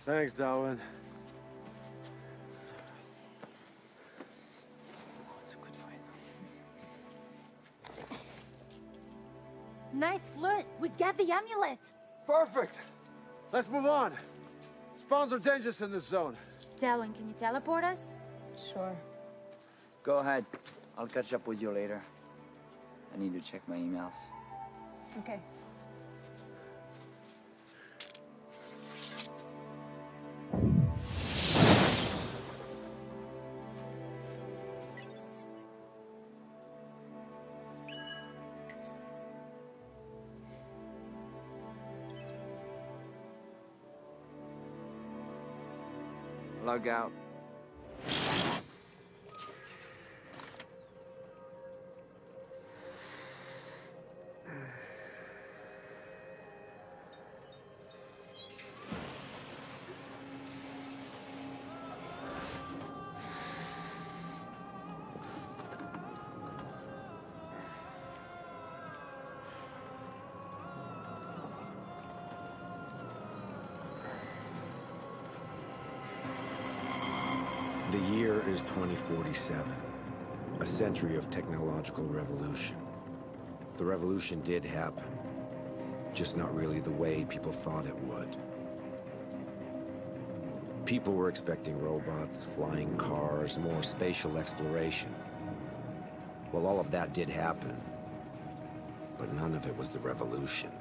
Thanks, Darwin. It's a good fight. Nice loot. We get the amulet. Perfect. Let's move on. Spawns are dangerous in this zone. Darwin, can you teleport us? Sure. Go ahead. I'll catch up with you later. I need to check my emails. Okay. Log out. The year is 2047, a century of technological revolution. The revolution did happen, just not really the way people thought it would. People were expecting robots, flying cars, more spatial exploration. Well, all of that did happen, but none of it was the revolution.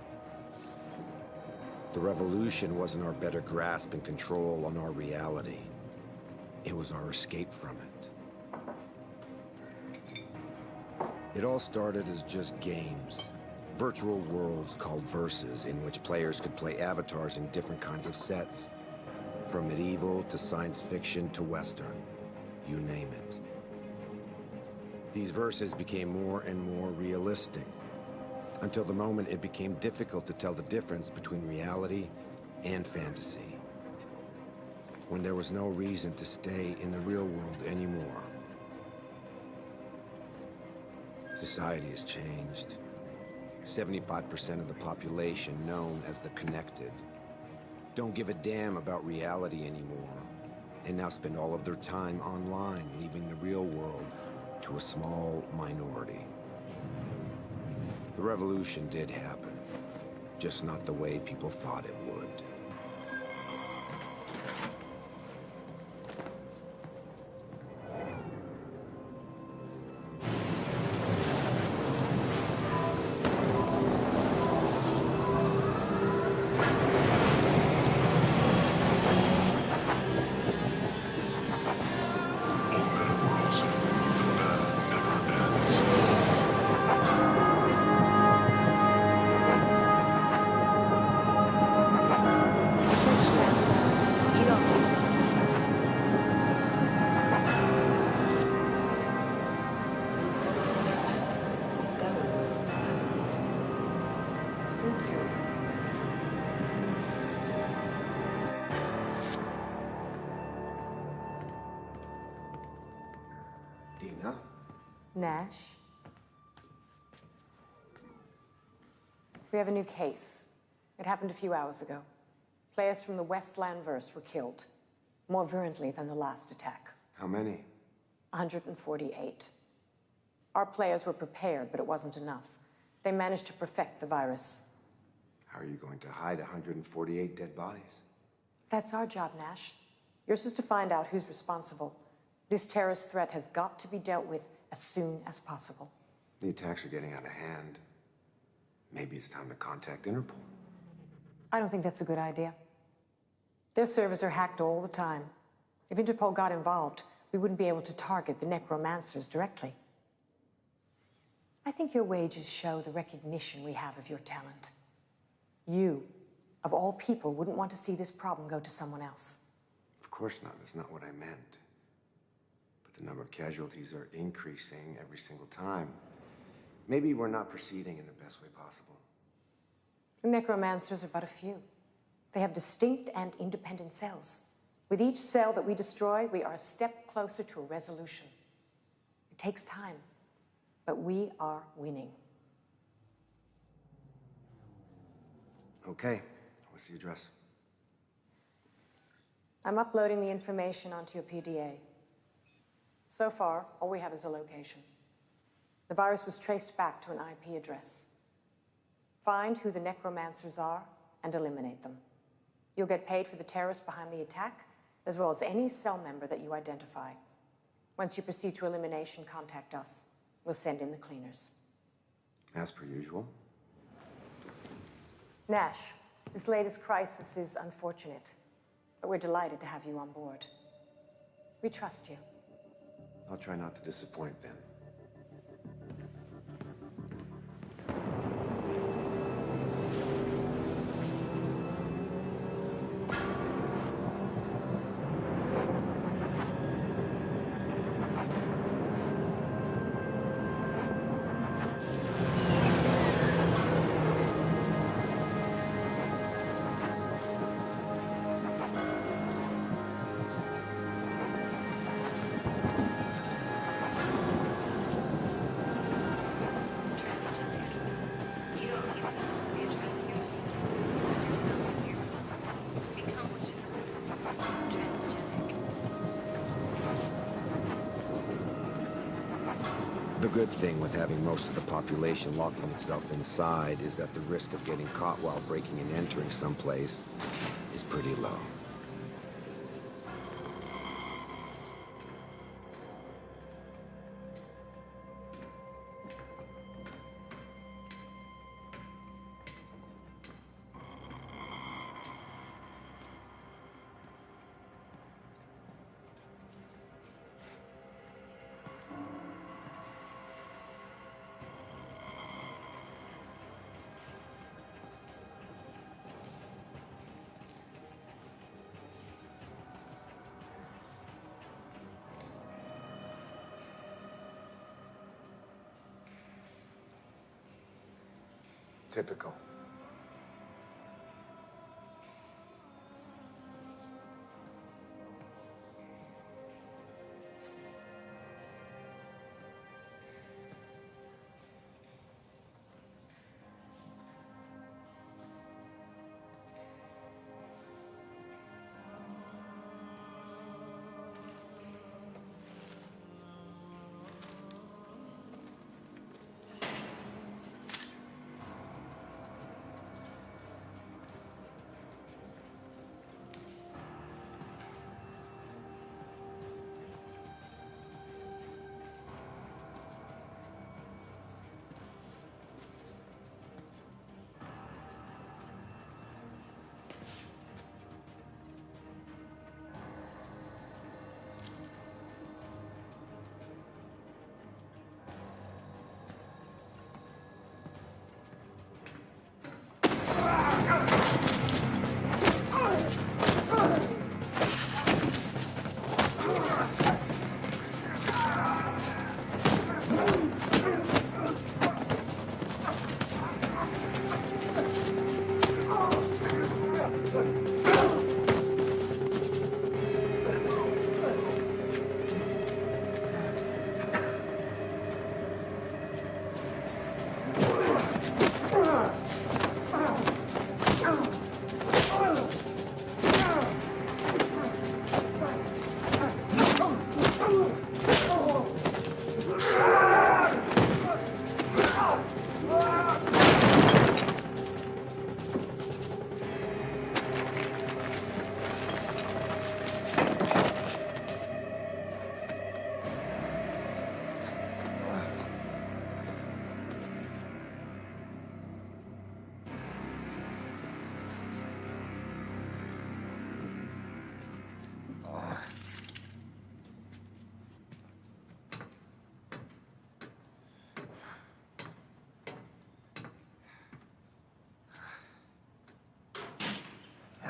The revolution wasn't our better grasp and control on our reality. It was our escape from it. It all started as just games. Virtual worlds called Versus, in which players could play avatars in different kinds of sets. From medieval to science fiction to Western. You name it. These Verses became more and more realistic, until the moment it became difficult to tell the difference between reality and fantasy. When there was no reason to stay in the real world anymore. Society has changed. 75% of the population, known as the connected, don't give a damn about reality anymore. They now spend all of their time online, leaving the real world to a small minority. The revolution did happen, just not the way people thought it would. Nash? We have a new case. It happened a few hours ago. Players from the Westland verse were killed, more virulently than the last attack. How many? 148. Our players were prepared, but it wasn't enough. They managed to perfect the virus. How are you going to hide 148 dead bodies? That's our job, Nash. Yours is to find out who's responsible. This terrorist threat has got to be dealt with as soon as possible. The attacks are getting out of hand. Maybe it's time to contact Interpol. I don't think that's a good idea. Their servers are hacked all the time. If Interpol got involved, we wouldn't be able to target the necromancers directly. I think your wages show the recognition we have of your talent. You, of all people, wouldn't want to see this problem go to someone else. Of course not. That's not what I meant. But the number of casualties are increasing every single time. Maybe we're not proceeding in the best way possible. The necromancers are but a few. They have distinct and independent cells. With each cell that we destroy, we are a step closer to a resolution. It takes time, but we are winning. Okay. What's the address? I'm uploading the information onto your PDA. So far, all we have is a location. The virus was traced back to an IP address. Find who the necromancers are and eliminate them. You'll get paid for the terrorists behind the attack, as well as any cell member that you identify. Once you proceed to elimination, contact us. We'll send in the cleaners. As per usual. Nash, this latest crisis is unfortunate, but we're delighted to have you on board. We trust you. I'll try not to disappoint them. The good thing with having most of the population locking itself inside is that the risk of getting caught while breaking and entering someplace is pretty low. Typical.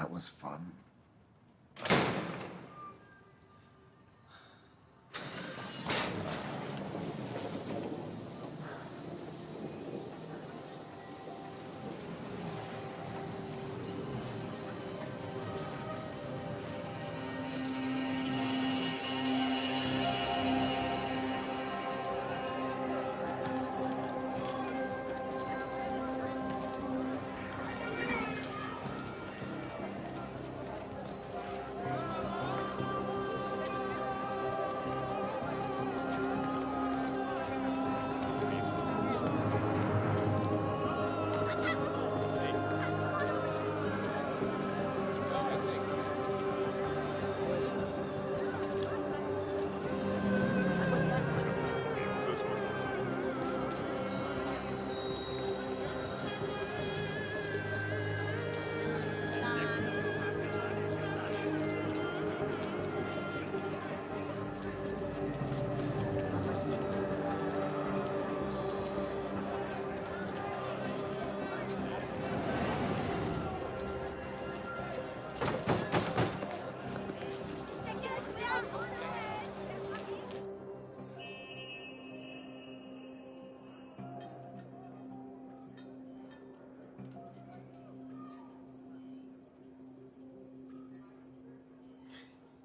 That was fun.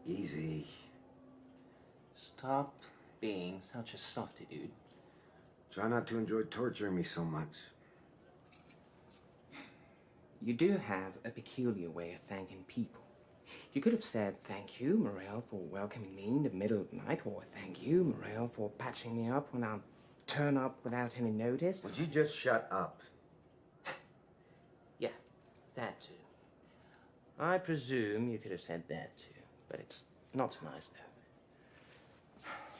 Easy. Stop being such a softy, dude. Try not to enjoy torturing me so much. You do have a peculiar way of thanking people. You could have said, thank you, Morel, for welcoming me in the middle of the night, or thank you, Morel, for patching me up when I turn up without any notice. Would you just shut up? Yeah, that too. I presume you could have said that too, but it's not so nice,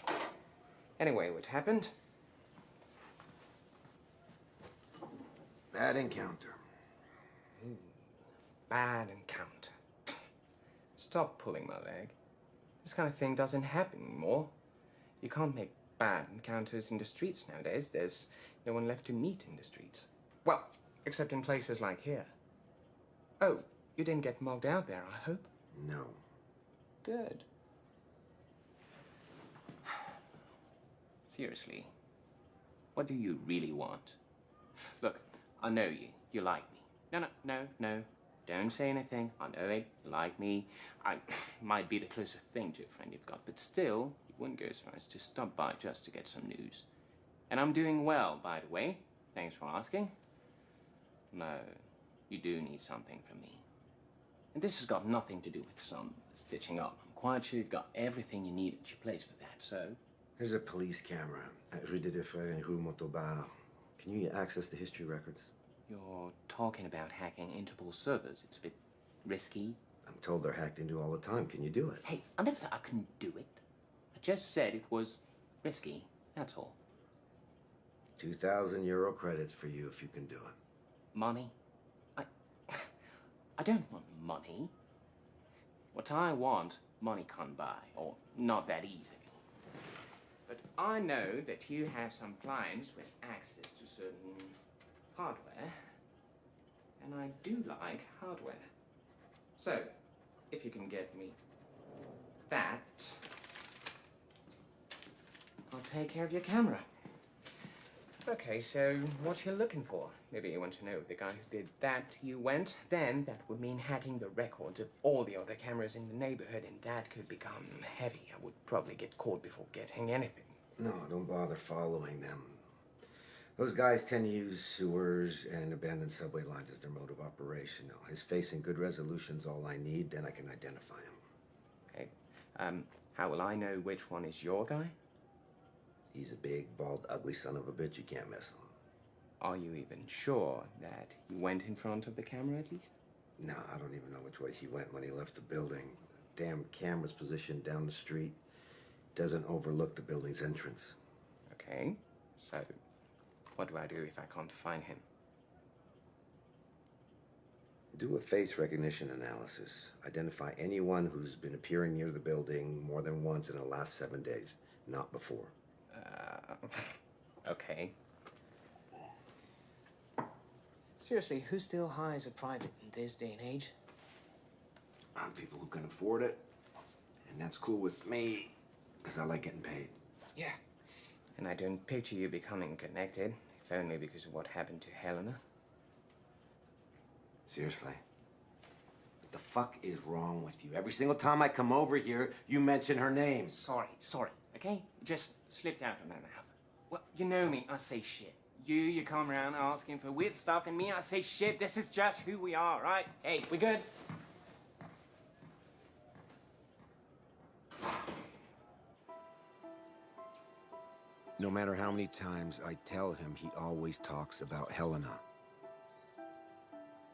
though. Anyway, what happened? Bad encounter. Bad encounter. Stop pulling my leg. This kind of thing doesn't happen anymore. You can't make bad encounters in the streets nowadays. There's no one left to meet in the streets. Well, except in places like here. Oh, you didn't get mugged out there, I hope? No. Good. Seriously, what do you really want? Look, I know you. You like me. No. Don't say anything. I know it. You like me. I might be the closest thing to a friend you've got, but still, you wouldn't go as far as to stop by just to get some news. And I'm doing well, by the way. Thanks for asking. No, you do need something from me. And this has got nothing to do with some stitching up. I'm quite sure you've got everything you need at your place for that, so... Here's a police camera at Rue des Deux Frères and Rue Montauban. Can you access the history records? You're talking about hacking Interpol servers. It's a bit risky. I'm told they're hacked into all the time. Can you do it? Hey, I never said I couldn't do it. I just said it was risky. That's all. 2,000 euro credits for you if you can do it. Money? I don't want money. What I want, money can't buy, or not that easily. But I know that you have some clients with access to certain hardware, and I do like hardware. So, if you can get me that, I'll take care of your camera. Okay, so what you're looking for? Maybe you want to know if the guy who did that to you went? Then that would mean hacking the records of all the other cameras in the neighborhood, and that could become heavy. I would probably get caught before getting anything. No, don't bother following them. Those guys tend to use sewers and abandoned subway lines as their mode of operation. Now, his face and good resolution's all I need, then I can identify him. Okay. How will I know which one is your guy? He's a big, bald, ugly son of a bitch. You can't miss him. Are you even sure that he went in front of the camera at least? No, I don't even know which way he went when he left the building. The damn camera's positioned down the street. Doesn't overlook the building's entrance. Okay. So, what do I do if I can't find him? Do a face recognition analysis. Identify anyone who's been appearing near the building more than once in the last 7 days, not before. Okay. Seriously, who still hires a private in this day and age? on people who can afford it. And that's cool with me, because I like getting paid. Yeah. And I don't picture you becoming connected, if only because of what happened to Helena. Seriously? What the fuck is wrong with you? Every single time I come over here, you mention her name. Sorry, okay? Just slipped out of my mouth. Well, you know me, I say shit. You come around asking for weird stuff, and me, I say shit. This is just who we are, right? Hey, we good? No matter how many times I tell him, he always talks about Helena.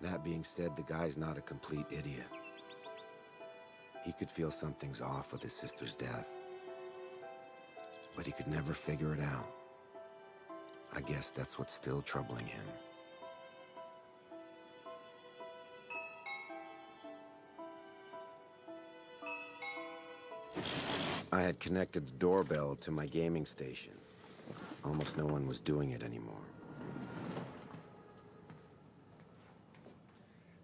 That being said, the guy's not a complete idiot. He could feel something's off with his sister's death, but he could never figure it out. I guess that's what's still troubling him. I had connected the doorbell to my gaming station. Almost no one was doing it anymore.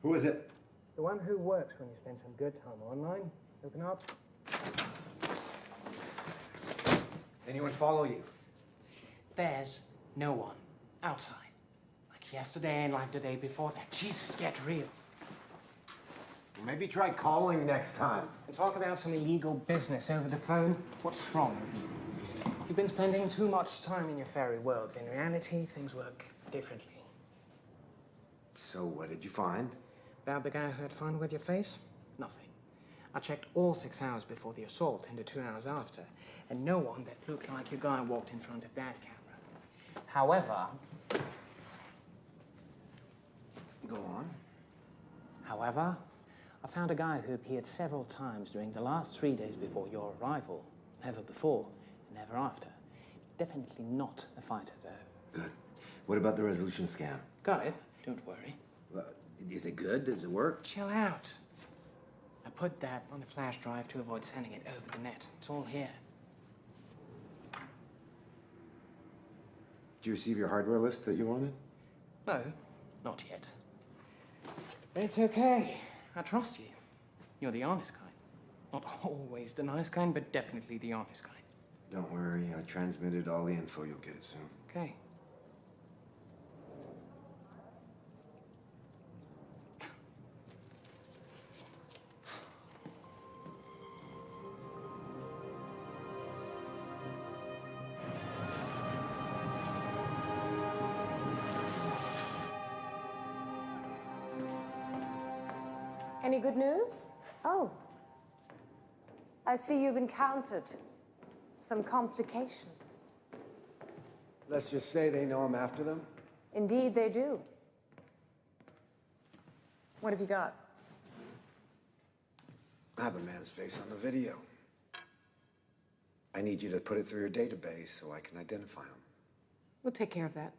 Who is it? The one who works when you spend some good time online. Open up. Anyone follow you? There's no one outside. Like yesterday and like the day before that. Jesus, get real. Maybe try calling next time. And talk about some illegal business over the phone. What's wrong with you? You've been spending too much time in your fairy worlds. In reality, things work differently. So what did you find? About the guy who had fun with your face? Nothing. I checked all 6 hours before the assault and the 2 hours after, and no one that looked like your guy walked in front of that camera. However... Go on. However, I found a guy who appeared several times during the last 3 days before your arrival. Never before, never after. Definitely not a fighter, though. Good. What about the resolution scan? Got it. Don't worry. Is it good? Does it work? Chill out. I put that on a flash drive to avoid sending it over the net. It's all here. Did you receive your hardware list that you wanted? No, not yet. It's okay. I trust you. You're the honest kind. Not always the nice kind, but definitely the honest kind. Don't worry, I transmitted all the info. You'll get it soon. Okay. Any good news? Oh. I see you've encountered some complications. Let's just say they know I'm after them. Indeed, they do. What have you got? I have a man's face on the video. I need you to put it through your database so I can identify him. We'll take care of that.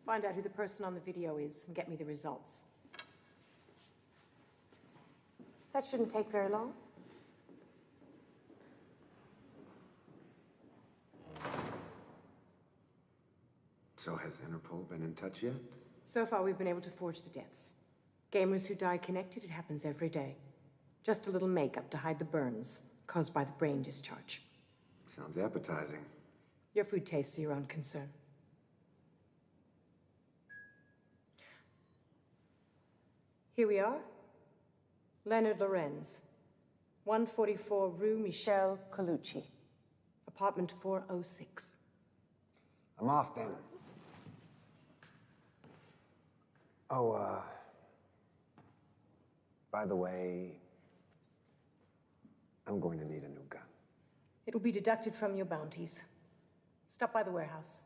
Find out who the person on the video is and get me the results. That shouldn't take very long. So has Interpol been in touch yet? So far, we've been able to forge the deaths. Gamers who die connected, it happens every day. Just a little makeup to hide the burns caused by the brain discharge. Sounds appetizing. Your food tastes are your own concern. Here we are. Leonard Lorenz, 144 Rue Michel Colucci, apartment 406. I'm off then. Oh, by the way, I'm going to need a new gun. It'll be deducted from your bounties. Stop by the warehouse.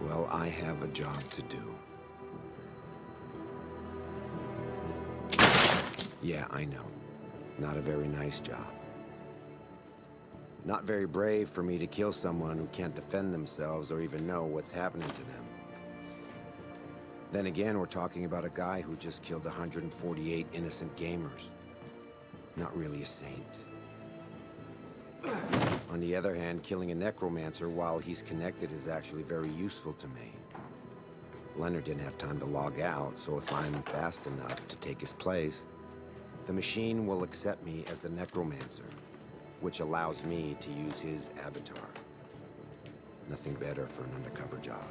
Well, I have a job to do. Yeah, I know. Not a very nice job. Not very brave for me to kill someone who can't defend themselves or even know what's happening to them. Then again, we're talking about a guy who just killed 148 innocent gamers. Not really a saint. On the other hand, killing a necromancer while he's connected is actually very useful to me. Leonard didn't have time to log out, so if I'm fast enough to take his place, the machine will accept me as the necromancer, which allows me to use his avatar. Nothing better for an undercover job.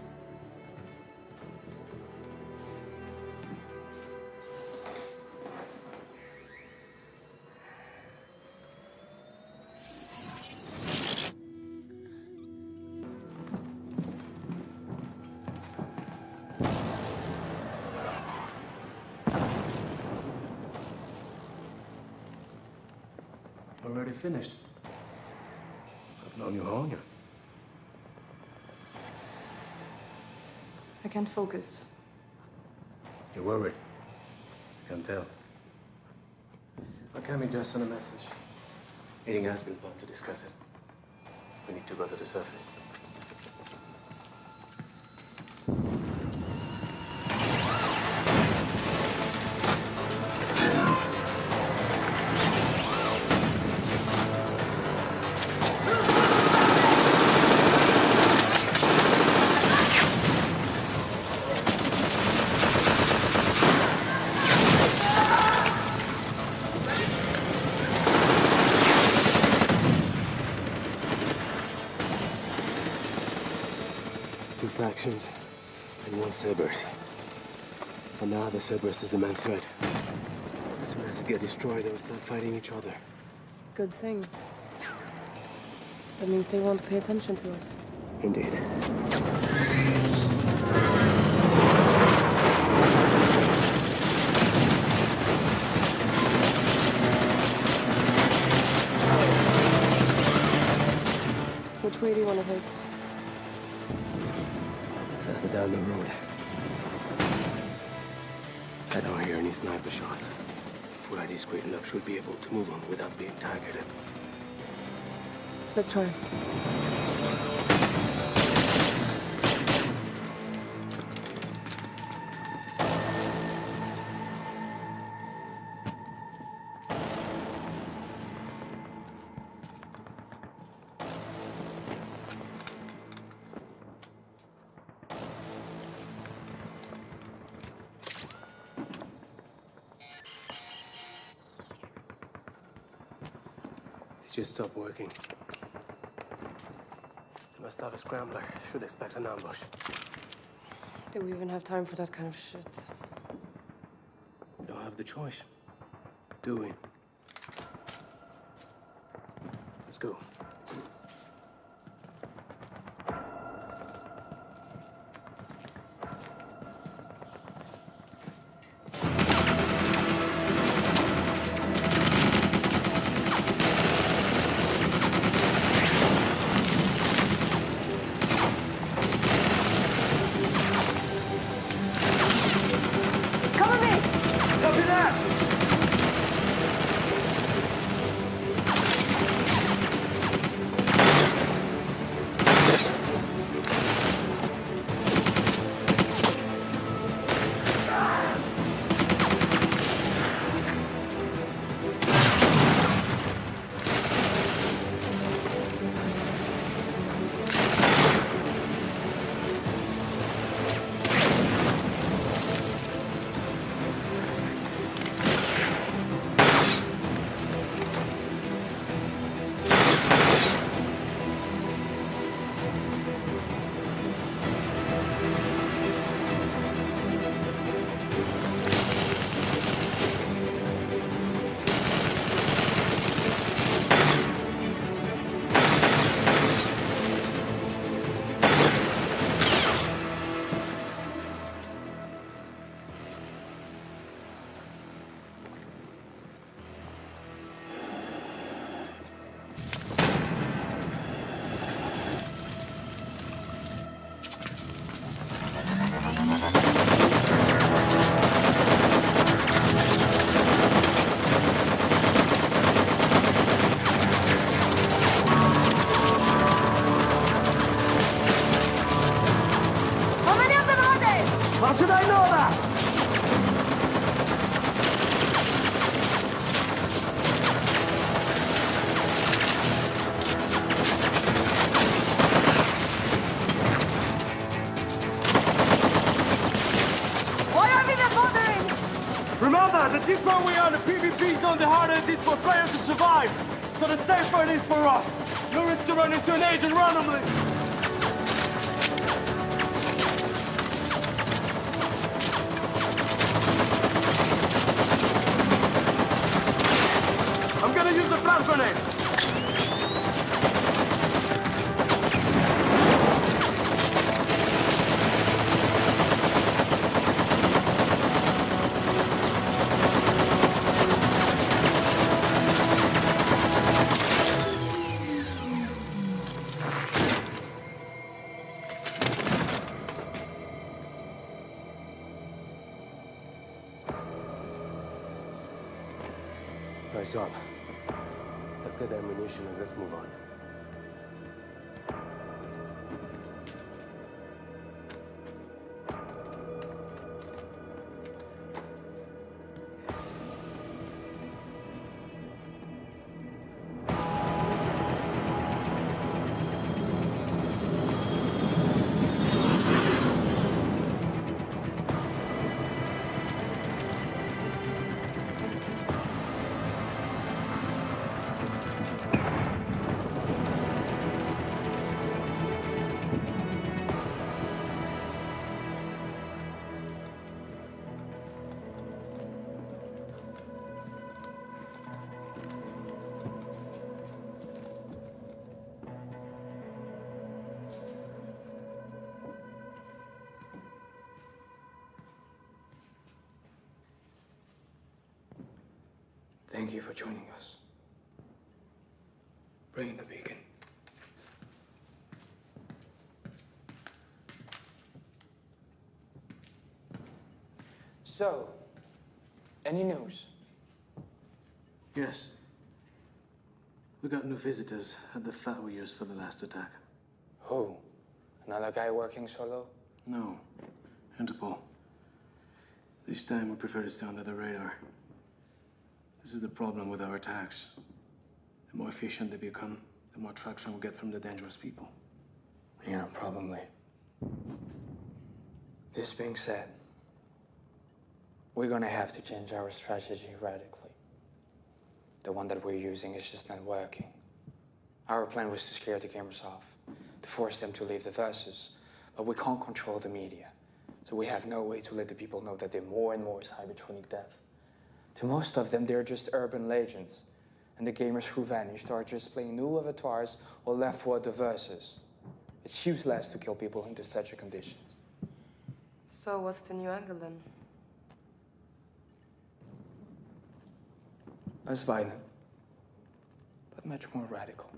Already finished. I've known you all year. I can't focus. You're worried. Can tell. I came in just on a message. Meeting has been planned to discuss it. We need to go to the surface. Two factions and one Cerberus. For now, the Cerberus is the main threat. As soon as it gets destroyed, they will start fighting each other. Good thing. That means they won't pay attention to us. Indeed. Which way do you want to take? Further down the road. I don't hear any sniper shots. If we're discreet enough, should be able to move on without being targeted. Let's try. It just stopped working. They must have a scrambler. Should expect an ambush. Do we even have time for that kind of shit? We don't have the choice, do we? Let's go. longer we are in the PvP zone, the harder it is for players to survive. So the safer it is for us. No risk to run into an agent randomly. I'm gonna use the plant grenade. Nice job. Let's get the ammunition and let's move on. Thank you for joining us. Bring the beacon. So, any news? Yes. We got new visitors at the flat we used for the last attack. Who? Another guy working solo? No. Interpol. This time we prefer to stay under the radar. This is the problem with our attacks. The more efficient they become, the more traction we get from the dangerous people. Yeah, probably. This being said, we're gonna have to change our strategy radically. The one that we're using is just not working. Our plan was to scare the gamers off, to force them to leave the verses, but we can't control the media. So we have no way to let the people know that there are more and more Cybertronic deaths. To most of them, they're just urban legends. And the gamers who vanished are just playing new avatars or left for the verses. It's useless to kill people into such a conditions. So what's the new angle then? Less violent, but much more radical.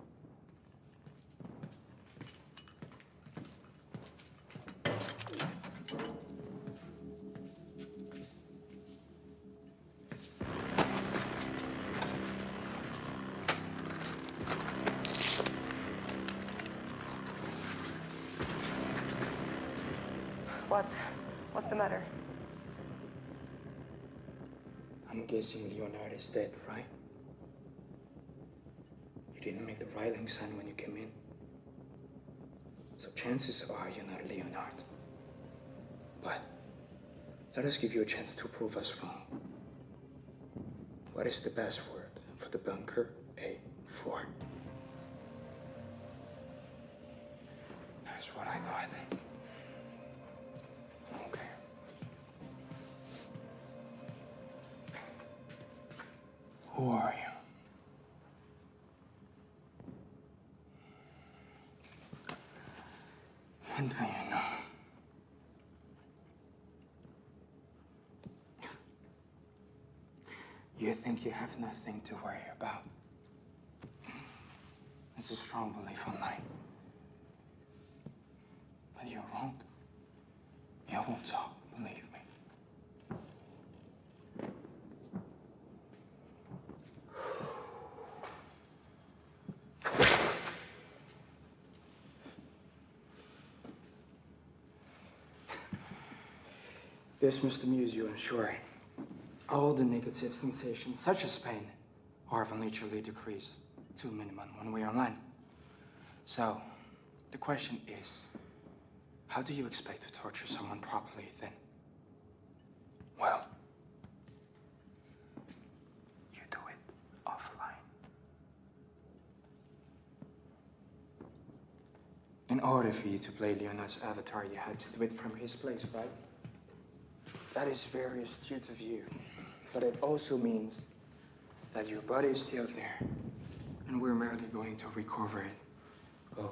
What? What's the matter? I'm guessing Leonard is dead, right? You didn't make the riling sign when you came in. So chances are you're not Leonard. But let us give you a chance to prove us wrong. What is the password for the bunker A4? That's what I thought. Okay. Who are you? What do you know? You think you have nothing to worry about. It's a strong belief of mine. But you're wrong. You won't talk, believe me. This must amuse you, I'm sure. All the negative sensations, such as pain, are eventually decreased to a minimum when we're online. So, the question is, how do you expect to torture someone properly then? Well, In order for you to play Leonard's avatar, you had to do it from his place, right? That is very astute of you. But it also means that your body is still there, and we're merely going to recover it. Go.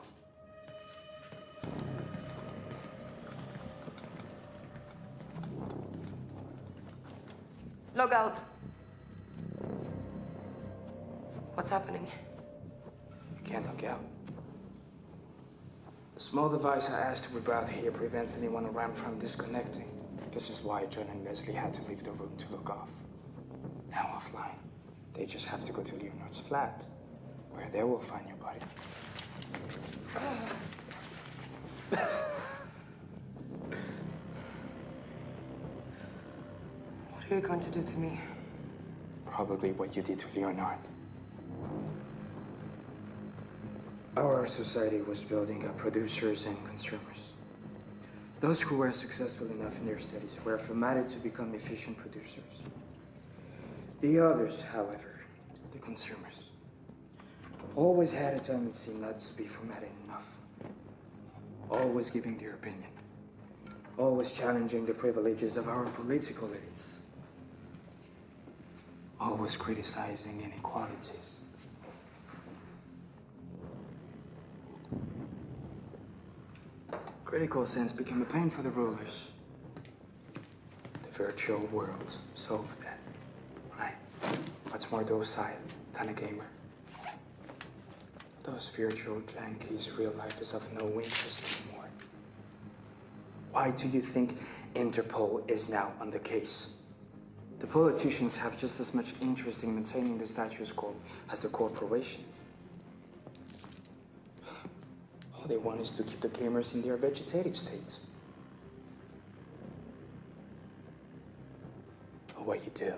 Log out. What's happening? You can't log out. The small device I asked to reroute here prevents anyone around from disconnecting. This is why John and Leslie had to leave the room to log off. Now offline, they just have to go to Leonard's flat, where they will find your body. What are you going to do to me? Probably what you did to Leonard. Our society was building up producers and consumers. Those who were successful enough in their studies were formatted to become efficient producers. The others, however, the consumers, always had a tendency not to be formatted enough. Always giving their opinion. Always challenging the privileges of our political elites. Always criticizing inequalities. Critical sense became a pain for the rulers. The virtual world solved that, right? Much more docile than a gamer. Those virtual junkies' real life is of no interest anymore. Why do you think Interpol is now on the case? The politicians have just as much interest in maintaining the status quo as the corporations. All they want is to keep the gamers in their vegetative state. But what you do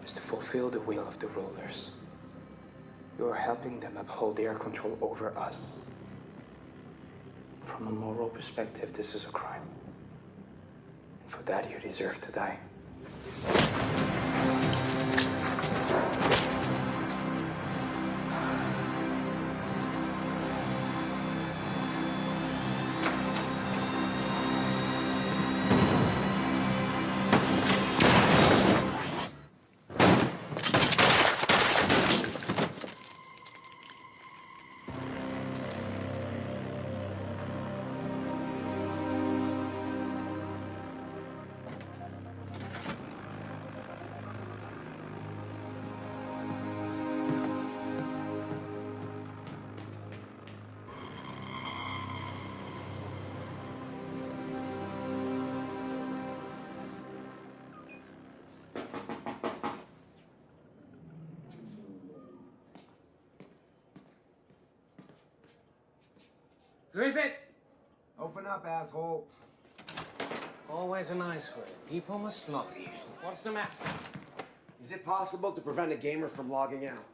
is to fulfill the will of the rulers. You are helping them uphold their control over us. From a moral perspective, this is a crime. And for that, you deserve to die. Who is it? Open up, asshole. Always a nice word. People must love you. What's the matter? Is it possible to prevent a gamer from logging out?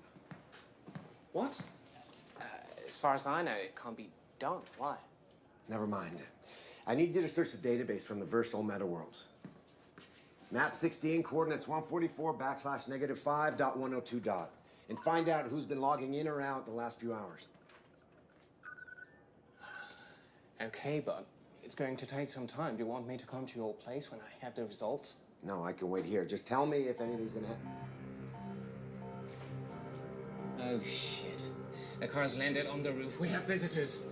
What? As far as I know, it can't be done. Why? Never mind. I need you to search the database from the Versal Meta Worlds. Map 16, coordinates 144/-5.102. And find out who's been logging in or out the last few hours. Okay, but it's going to take some time. Do you want me to come to your place when I have the results? No, I can wait here. Just tell me if anything's gonna happen. Oh, shit. The car's landed on the roof. We have visitors.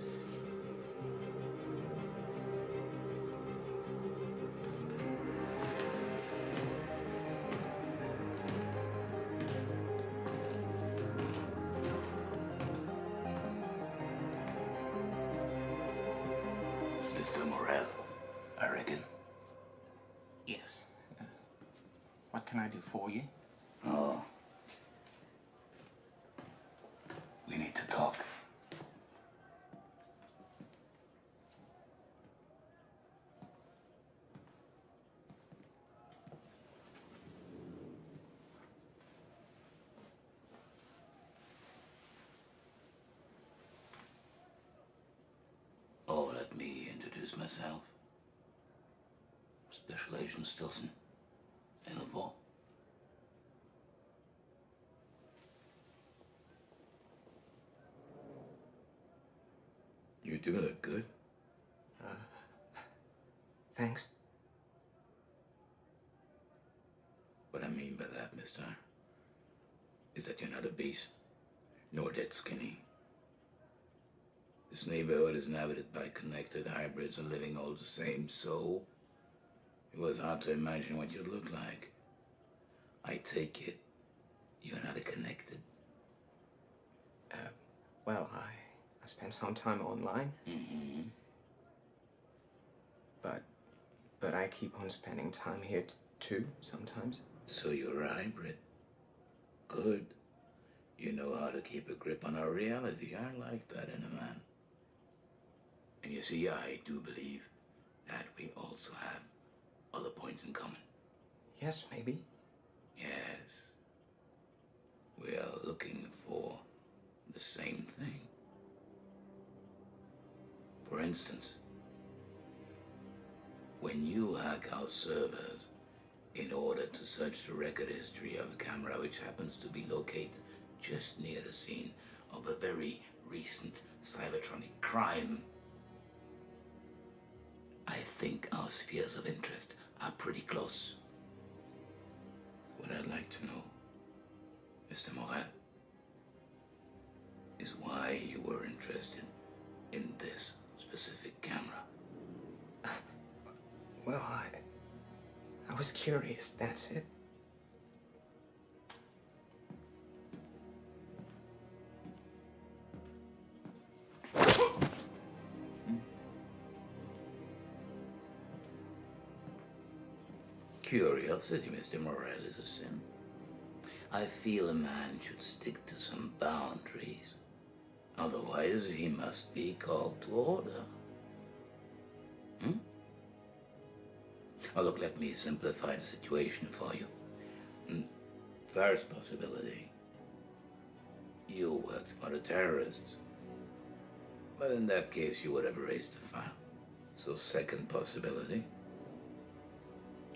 Mr. Morel, I reckon. Yes. What can I do for you? Oh. We need to talk. Oh, let me introduce myself. Special Agent Stilson. Interpol. You do look good. Thanks. What I mean by that, mister, is that you're not obese, nor dead skinny. This neighborhood is inhabited by connected hybrids and living all the same, so it was hard to imagine what you'd look like. I take it you're not connected. Well, I spent some time online. Mm-hmm. But I keep on spending time here too, sometimes. So you're a hybrid. Good. You know how to keep a grip on our reality. I like that in a man. And you see, I do believe that we also have other points in common. Yes, maybe. Yes. We are looking for the same thing. For instance, when you hack our servers in order to search the record history of a camera which happens to be located just near the scene of a very recent Cybertronic crime, I think our spheres of interest are pretty close. What I'd like to know, Mr. Morel, is why you were interested in this specific camera. Well, I was curious, that's it. Curiosity, Mr. Morel, is a sin. I feel a man should stick to some boundaries. Otherwise, he must be called to order. Oh, look, let me simplify the situation for you. First possibility. You worked for the terrorists. But in that case, you would have erased the file. So second possibility.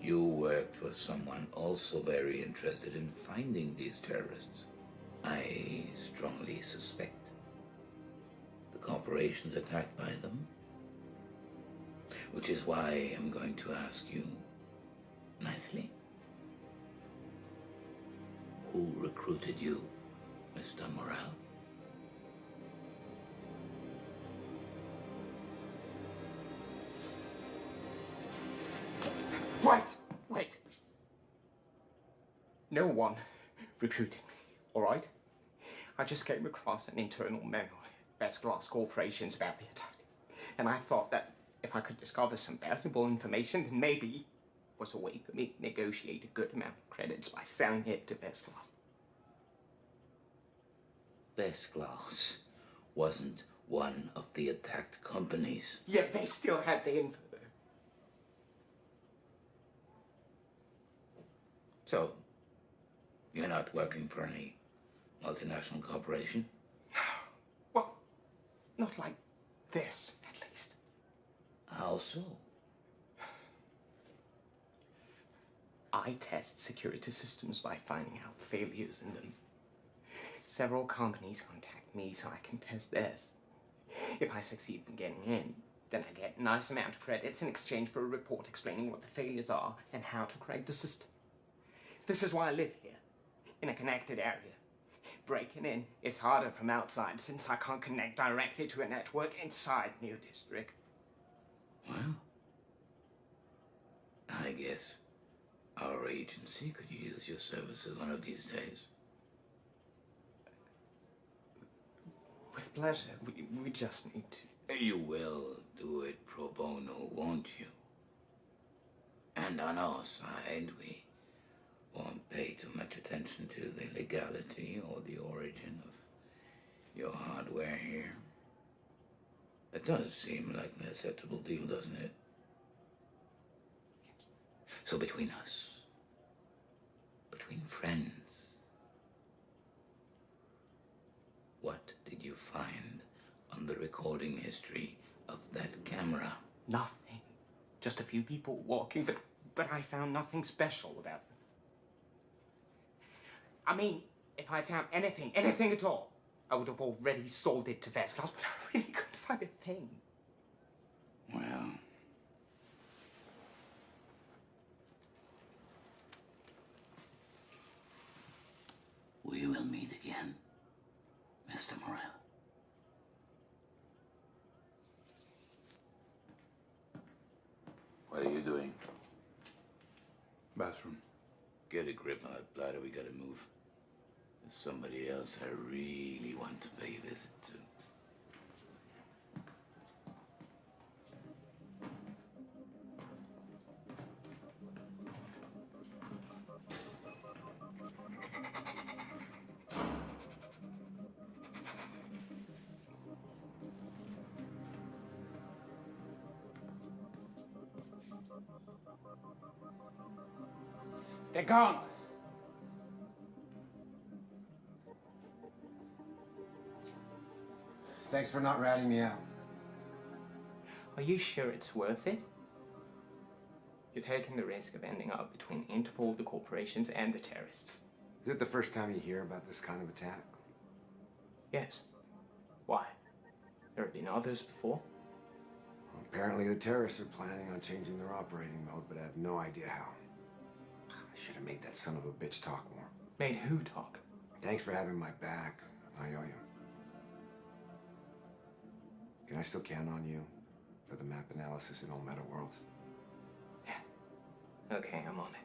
You worked for someone also very interested in finding these terrorists. I strongly suspect the corporations attacked by them. Which is why I'm going to ask you, nicely, who recruited you, Mr. Morel? Wait. No one recruited me, all right? I just came across an internal memo at Vestglass Corporations about the attack. And I thought that if I could discover some valuable information, then maybe it was a way for me to negotiate a good amount of credits by selling it to Vestglass. Vestglass wasn't one of the attacked companies. Yet they still had the info, though. So, you're not working for any multinational corporation? Well, not like this, at least. How so? I test security systems by finding out failures in them. Several companies contact me so I can test theirs. If I succeed in getting in, then I get a nice amount of credits in exchange for a report explaining what the failures are and how to correct the system. This is why I live here, in a connected area. Breaking in is harder from outside since I can't connect directly to a network inside New District. Well, I guess our agency could use your services one of these days. With pleasure. We just need to. You will do it pro bono, won't you? And on our side, we won't pay too much attention to the legality or the origin of your hardware here. It does seem like an acceptable deal, doesn't it? So between us, between friends, what did you find on the recording history of that camera? Nothing. Just a few people walking, but I found nothing special about them. I mean, if I found anything at all, I would have already sold it to Vespers, but I really couldn't find a thing. Well... we will meet again, Mr. Morell. What are you doing? Bathroom. Get a grip on that bladder, we gotta move. There's somebody else I really want to pay a visit to. They're gone. Thanks for not ratting me out. Are you sure it's worth it? You're taking the risk of ending up between Interpol, the corporations, and the terrorists. Is it the first time you hear about this kind of attack? Yes. Why? There have been others before? Well, apparently the terrorists are planning on changing their operating mode, but I have no idea how. I should have made that son of a bitch talk more. Made who talk? Thanks for having my back. I owe you. Can I still count on you for the map analysis in all meta worlds? Yeah. Okay, I'm on it.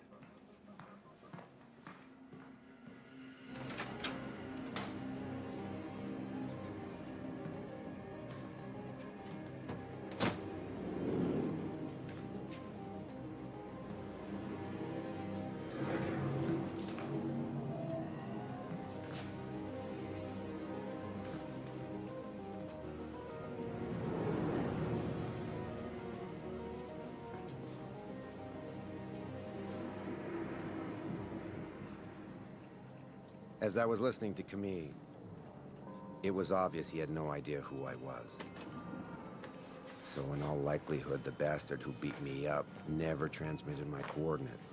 As I was listening to Camille, it was obvious he had no idea who I was. So in all likelihood, the bastard who beat me up never transmitted my coordinates.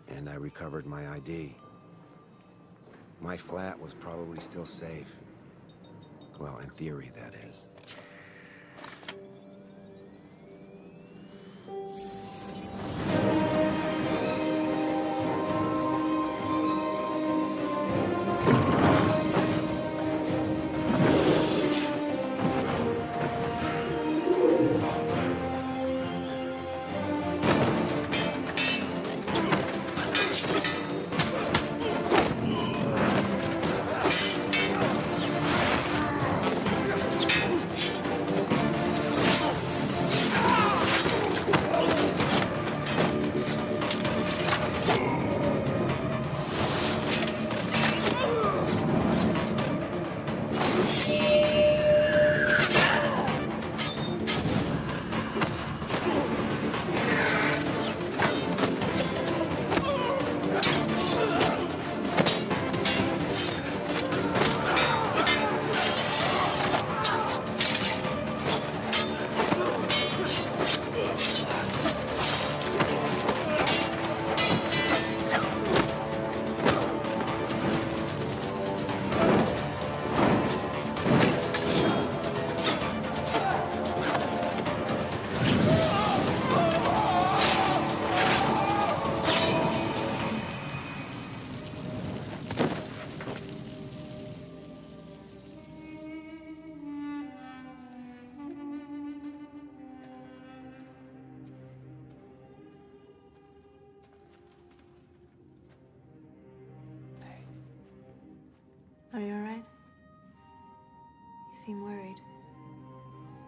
And I recovered my ID. My flat was probably still safe. Well, in theory, that is. Are you all right? You seem worried.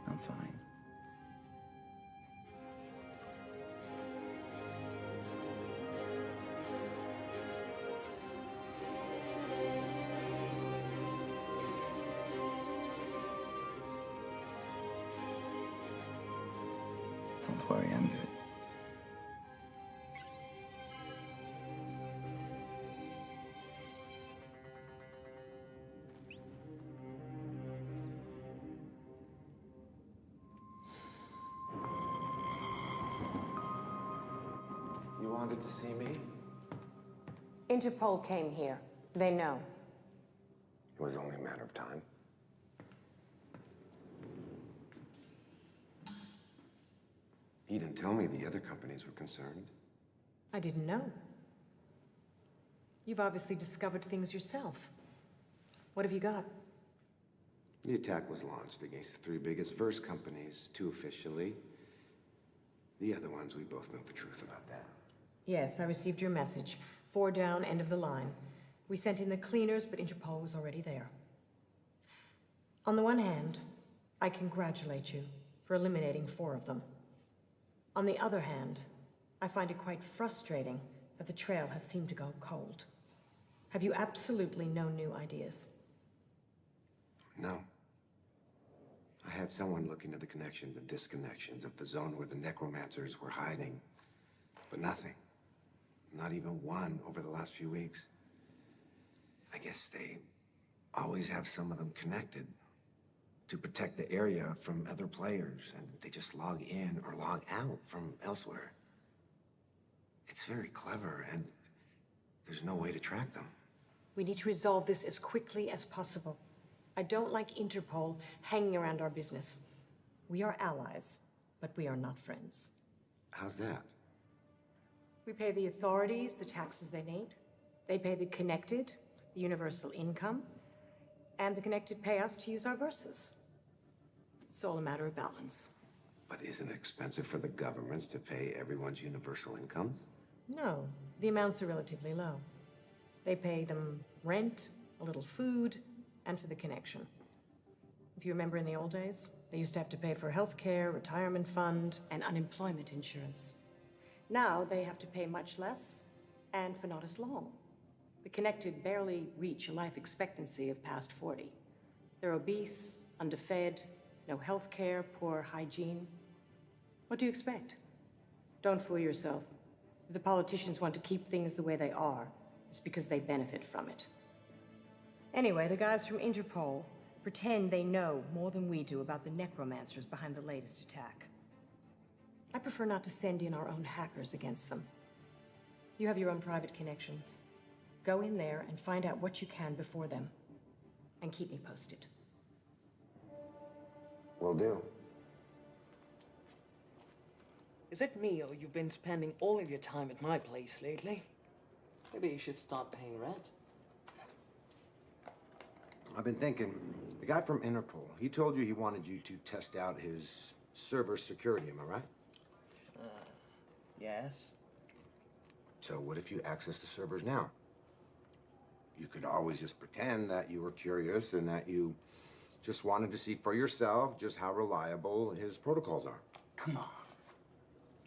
I'm fine. Don't worry, I'm good. You wanted to see me? Interpol came here. They know. You was only a matter of time. He didn't tell me the other companies were concerned. I didn't know. You've obviously discovered things yourself. What have you got? The attack was launched against the three biggest verse companies, two officially. The other ones, we both know the truth about that. Yes, I received your message. 4 down, end of the line. We sent in the cleaners, but Interpol was already there. On the one hand, I congratulate you for eliminating 4 of them. On the other hand, I find it quite frustrating that the trail has seemed to go cold. Have you absolutely no new ideas? No. I had someone look into the connections and disconnections of the zone where the necromancers were hiding, but nothing. Not even one over the last few weeks. I guess they always have some of them connected to protect the area from other players, and they just log in or log out from elsewhere. It's very clever, and there's no way to track them. We need to resolve this as quickly as possible. I don't like Interpol hanging around our business. We are allies, but we are not friends. How's that? We pay the authorities the taxes they need. They pay the Connected the universal income, and the Connected pay us to use our verses. It's all a matter of balance. But isn't it expensive for the governments to pay everyone's universal incomes? No, the amounts are relatively low. They pay them rent, a little food, and for the connection. If you remember in the old days, they used to have to pay for healthcare, retirement fund, and unemployment insurance. Now they have to pay much less, and for not as long. The Connected barely reach a life expectancy of past 40. They're obese, underfed, no healthcare, poor hygiene. What do you expect? Don't fool yourself. If the politicians want to keep things the way they are, it's because they benefit from it. Anyway, the guys from Interpol pretend they know more than we do about the necromancers behind the latest attack. I prefer not to send in our own hackers against them. You have your own private connections. Go in there and find out what you can before them. And keep me posted. Will do. Is it me, or you've been spending all of your time at my place lately? Maybe you should start paying rent. I've been thinking, the guy from Interpol, he told you he wanted you to test out his server security, am I right? Yes. So what if you access the servers now? You could always just pretend that you were curious and that you just wanted to see for yourself just how reliable his protocols are. Come on.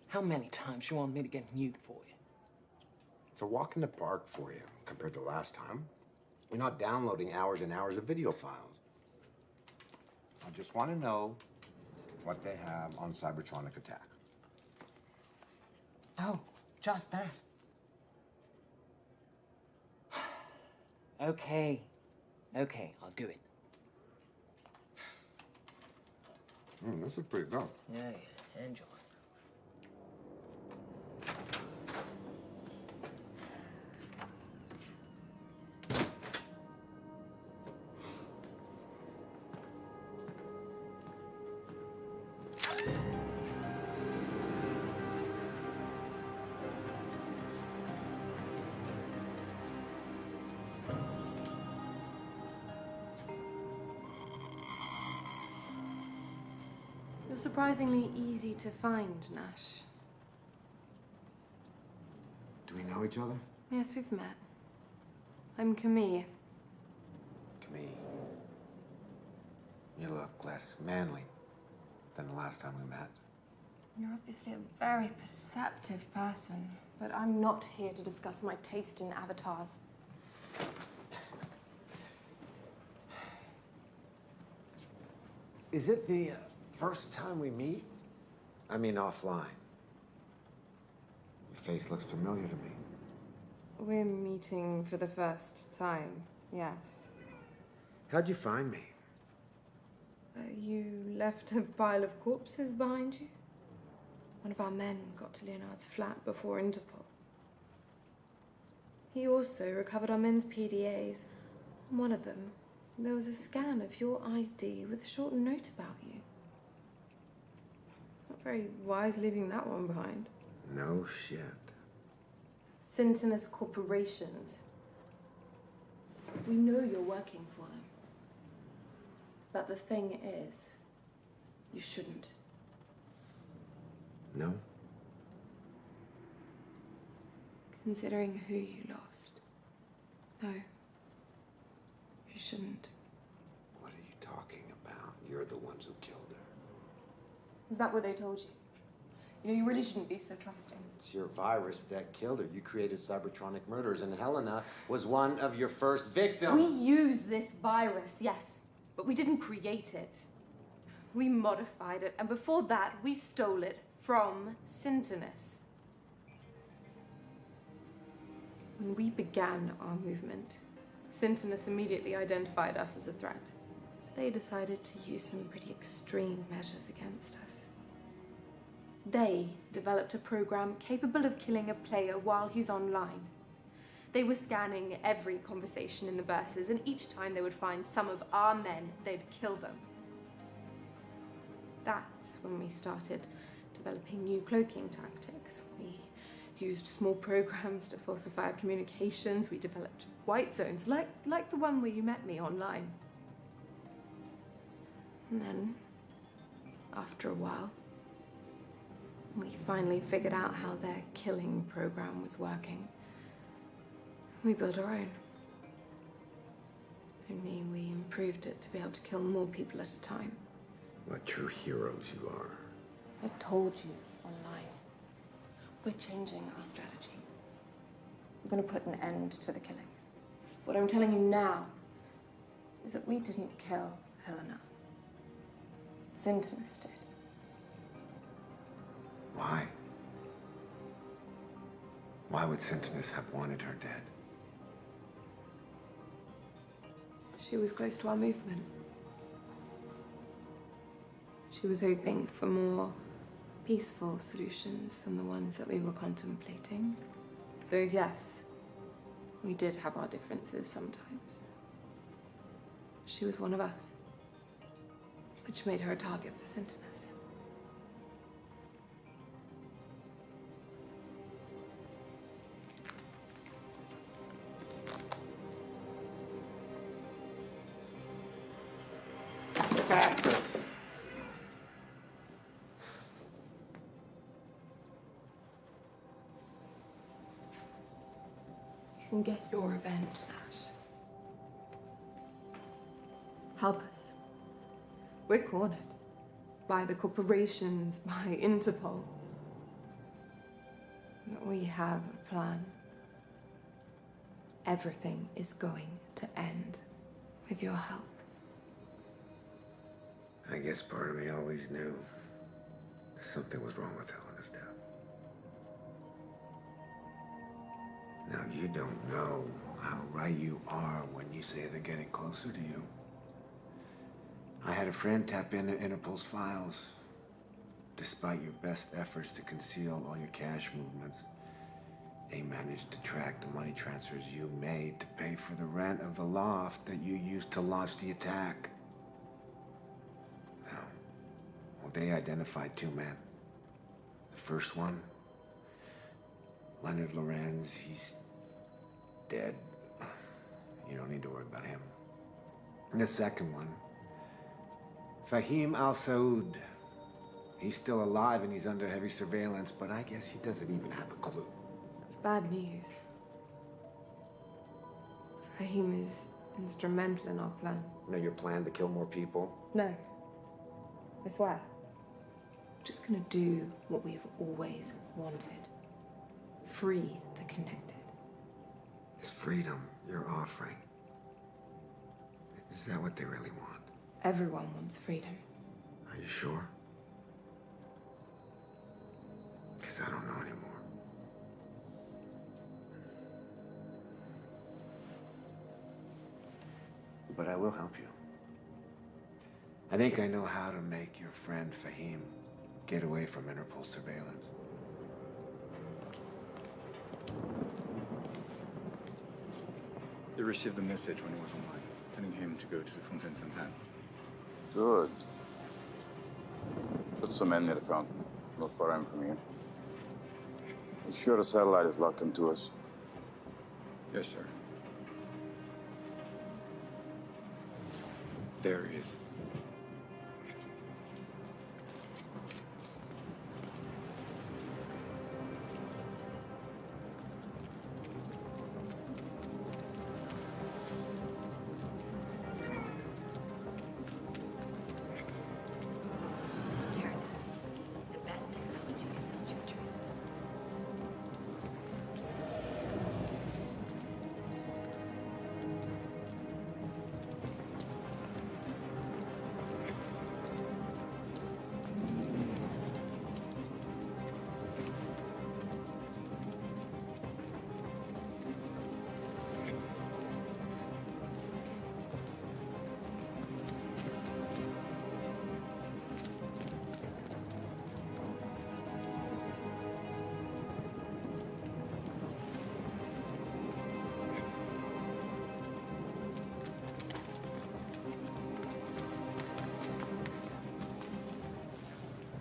How many times you want me to get nude for you? It's a walk in the park for you compared to last time. You're not downloading hours and hours of video files. I just want to know what they have on Cybertronic Attack. Oh, just that. Okay. Okay, I'll do it. This is pretty good. Yeah, enjoy. You're surprisingly easy to find, Nash. Do we know each other? Yes, we've met. I'm Camille. Camille. You look less manly than the last time we met. You're obviously a very perceptive person, but I'm not here to discuss my taste in avatars. Is it the first time we meet? I mean offline. Your face looks familiar to me. We're meeting for the first time, yes. How'd you find me? You left a pile of corpses behind you? One of our men got to Leonard's flat before Interpol. He also recovered our men's PDAs. On one of them, There was a scan of your ID with a short note about you. Not very wise leaving that one behind. No shit. Syntonus Corporations. We know you're working for them. But the thing is, you shouldn't. No? Considering who you lost. No. You shouldn't. What are you talking about? You're the ones who killed her. Is that what they told you? You know, you really shouldn't be so trusting. It's your virus that killed her. You created cybertronic murders, and Helena was one of your first victims. We use this virus, yes, but we didn't create it. We modified it, and before that, we stole it from Syntonus. When we began our movement, Syntonus immediately identified us as a threat. They decided to use some pretty extreme measures against us. They developed a program capable of killing a player while he's online. They were scanning every conversation in the verses, and each time they would find some of our men, they'd kill them. That's when we started developing new cloaking tactics. We used small programs to falsify our communications. We developed white zones, like the one where you met me online. And then, after a while, we finally figured out how their killing program was working. We built our own. Only we improved it to be able to kill more people at a time. What true heroes you are. I told you online. We're changing our strategy. We're going to put an end to the killings. What I'm telling you now is that we didn't kill Helena. Syntonus did. Why? Why would Syntonus have wanted her dead? She was close to our movement. She was hoping for more peaceful solutions than the ones that we were contemplating. So yes, we did have our differences sometimes. She was one of us, which made her a target for Syntonus. Bastards! You can get your revenge, Nash. Help us. We're cornered. By the corporations, by Interpol. But we have a plan. Everything is going to end with your help. I guess part of me always knew something was wrong with Helena's death. Now, you don't know how right you are when you say they're getting closer to you. I had a friend tap into Interpol's files. Despite your best efforts to conceal all your cash movements, they managed to track the money transfers you made to pay for the rent of the loft that you used to launch the attack. Well, they identified two men. The first one, Leonard Lorenz, he's dead. You don't need to worry about him. And the second one, Fahim Al-Saud. He's still alive and he's under heavy surveillance, but I guess he doesn't even have a clue. It's bad news. Fahim is instrumental in our plan. You know your plan to kill more people? No. I swear. We're just gonna do what we've always wanted. Free the connected. Is freedom you're offering? Is that what they really want? Everyone wants freedom. Are you sure? Because I don't know anymore. But I will help you. I think I know how to make your friend Fahim get away from Interpol surveillance. They received the message when he was online. telling him to go to the Fontaine Sainte-Anne. Good. Put some men near the fountain. Not far in from here. Make sure the satellite is locked into us. Yes, sir. There he is.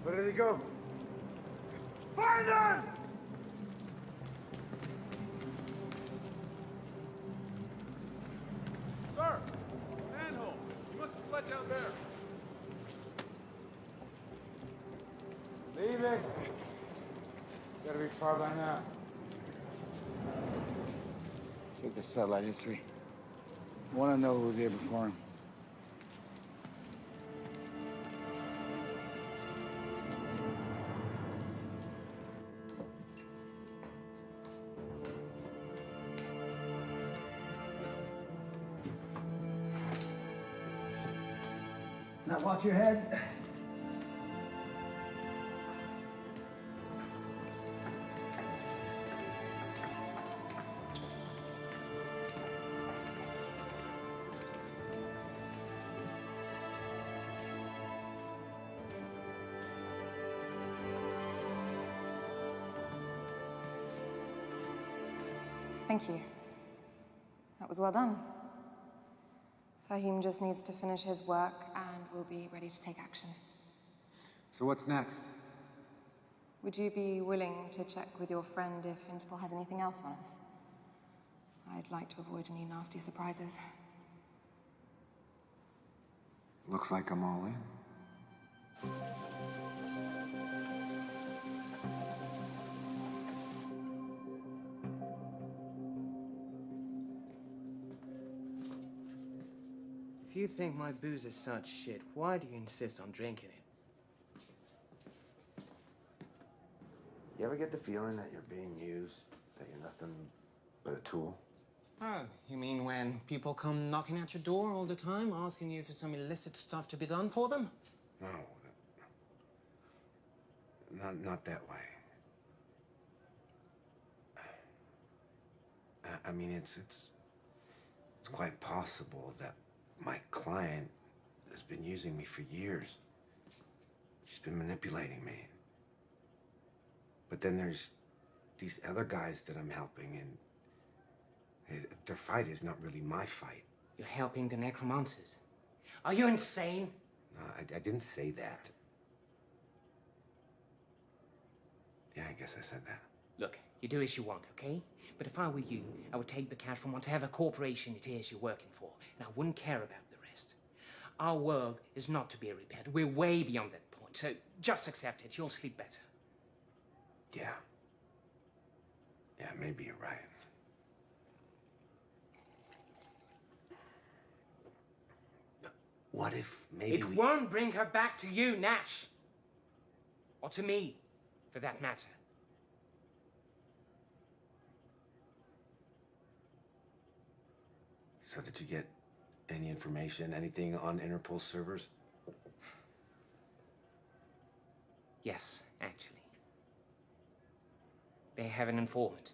Where did he go? Find them! Sir! Manhole! You must have fled down there. Leave it. Gotta be far by now. Check the satellite history. I want to know who was here before him. Now watch your head. Thank you. That was well done. Fahim just needs to finish his work and we'll be ready to take action. So what's next? Would you be willing to check with your friend if Interpol has anything else on us? I'd like to avoid any nasty surprises. Looks like I'm all in. If you think my booze is such shit, why do you insist on drinking it? You ever get the feeling that you're being used? That you're nothing but a tool? Oh, you mean when people come knocking at your door all the time, asking you for some illicit stuff to be done for them? No. Not that way. I mean, it's quite possible that my client has been using me for years. She's been manipulating me. But then there's these other guys that I'm helping, and their fight is not really my fight. You're helping the necromancers. Are you insane? No, I didn't say that. Yeah, I guess I said that. Look, you do as you want, okay? But if I were you, I would take the cash from whatever corporation it is you're working for, and I wouldn't care about the rest. Our world is not to be repaired. We're way beyond that point, so just accept it. You'll sleep better. Yeah. Yeah, maybe you're right. But what if maybe It won't bring her back to you, Nash. Or to me, for that matter. So did you get any information, anything on Interpol servers? Yes, actually. They have an informant.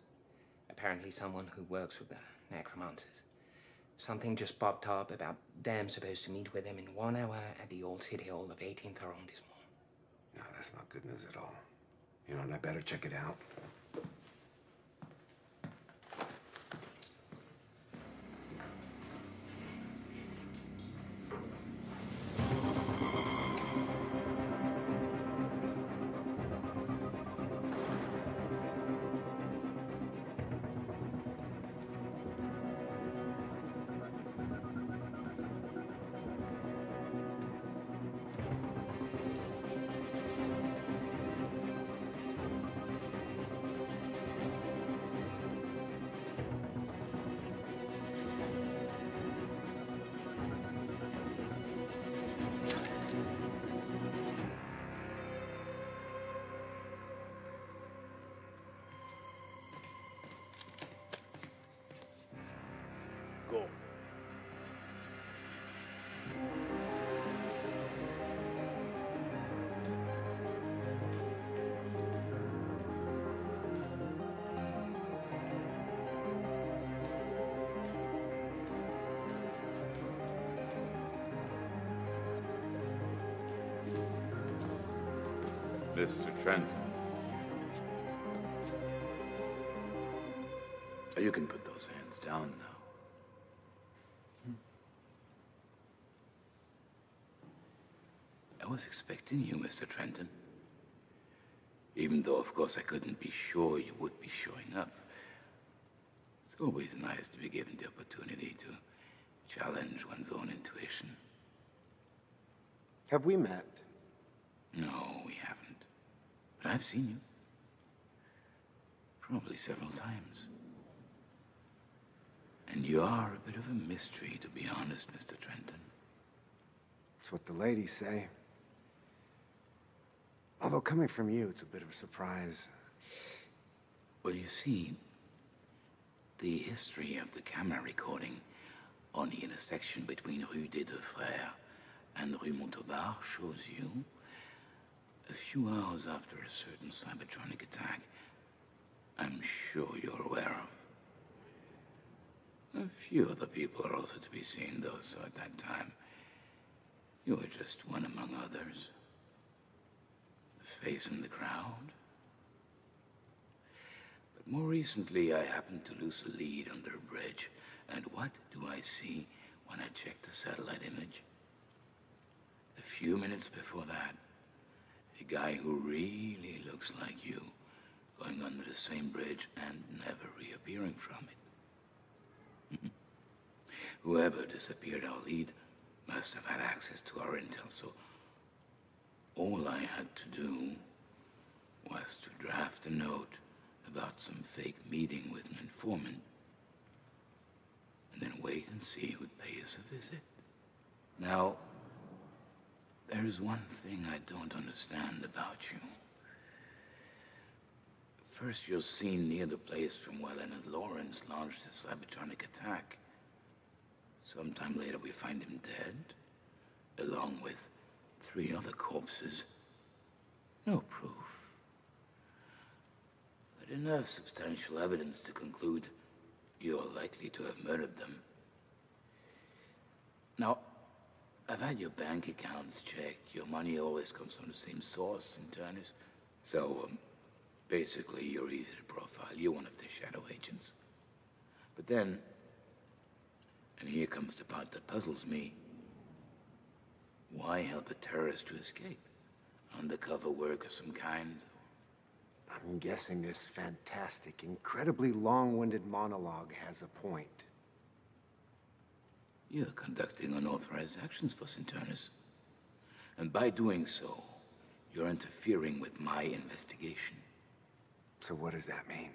Apparently someone who works with the necromancers. Something just popped up about them supposed to meet with them in 1 hour at the old city hall of 18th arrondissement. No, that's not good news at all. You know, and I better check it out. Mr. Trenton. You can put those hands down now. I was expecting you, Mr. Trenton. Even though, of course, I couldn't be sure you would be showing up. It's always nice to be given the opportunity to challenge one's own intuition. Have we met? No, we haven't. But I've seen you. Probably several times. And you are a bit of a mystery, to be honest, Mr. Trenton. That's what the ladies say. Although coming from you, it's a bit of a surprise. Well, you see, the history of the camera recording on the intersection between Rue des Deux Frères and Rue Montauban shows you a few hours after a certain Cybertronic attack I'm sure you're aware of. A few other people are also to be seen, though, so at that time, you were just one among others. The face in the crowd. But more recently, I happened to lose a lead under a bridge, and what do I see when I check the satellite image? A few minutes before that, a guy who really looks like you, going under the same bridge and never reappearing from it. Whoever disappeared our lead must have had access to our intel, so all I had to do was to draft a note about some fake meeting with an informant, and then wait and see who'd pay us a visit. Now, there's one thing I don't understand about you. First, you're seen near the place from where Leonard Lawrence launched his Cybertronic attack. Sometime later, we find him dead, along with 3 other corpses. No proof. But enough substantial evidence to conclude you're likely to have murdered them. Now, I've had your bank accounts checked. Your money always comes from the same source, Sinternis. So, basically, you're easy to profile. You're one of the shadow agents. But then, and here comes the part that puzzles me, why help a terrorist to escape? Undercover work of some kind? I'm guessing this fantastic, incredibly long-winded monologue has a point. You're conducting unauthorized actions for Sinternis. And by doing so, you're interfering with my investigation. So what does that mean?